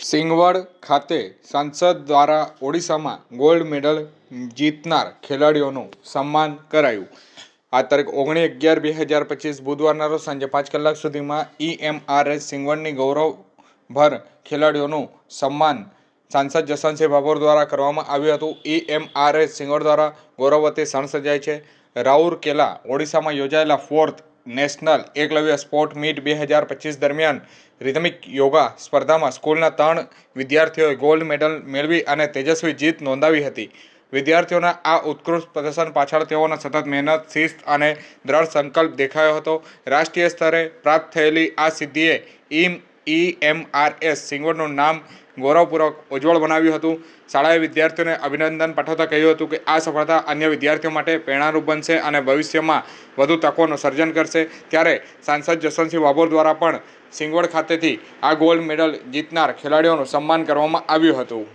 સિંગવડ ખાતે સાંસદ દ્વારા ઓડિશામાં ગોલ્ડ મેડલ જીતનાર ખેલાડીઓનું સન્માન કરાયું। આ તારીખ 19/11/2025 બુધવારના રોજ સાંજે 5 કલાક સુધીમાં EMRS સિંગવડની ગૌરવભર ખેલાડીઓનું સન્માન સાંસદ જસવંતસિંહ ભાભોર દ્વારા કરવામાં આવ્યું હતું। EMRS સિંગવડ દ્વારા ગૌરવવતી શણ સજાય છે। રાઉરકેલા ઓડિશામાં યોજાયેલા 4th national Eklavya sport meet 2025 દરમિયાન રિધમિક યોગા સ્પર્ધામાં સ્કૂલના 3 વિદ્યાર્થીઓએ ગોલ્ડ મેડલ મેળવી અને તેજસ્વી જીત નોંધાવી હતી। વિદ્યાર્થીઓના આ ઉત્કૃષ્ટ પ્રદર્શન પાછળ તેઓનો સતત મહેનત, શિસ્ત અને દ્રઢ સંકલ્પ દેખાયો હતો। રાષ્ટ્રીય સ્તરે પ્રાપ્ત થયેલી આ સિદ્ધિએ EMRS સિંગવડનું નામ ગૌરવપૂર્વક ઉજ્જવળ બનાવ્યું હતું। શાળાએ વિદ્યાર્થીઓને અભિનંદન પાઠવતા કહ્યું હતું કે આ સફળતા અન્ય વિદ્યાર્થીઓ માટે પ્રેરણારૂપ બનશે અને ભવિષ્યમાં વધુ તકોનું સર્જન કરશે। ત્યારે સાંસદ જસવંતસિંહ ભાભોર દ્વારા પણ સિંગવડ ખાતેથી આ ગોલ્ડ મેડલ જીતનાર ખેલાડીઓનું સન્માન કરવામાં આવ્યું હતું।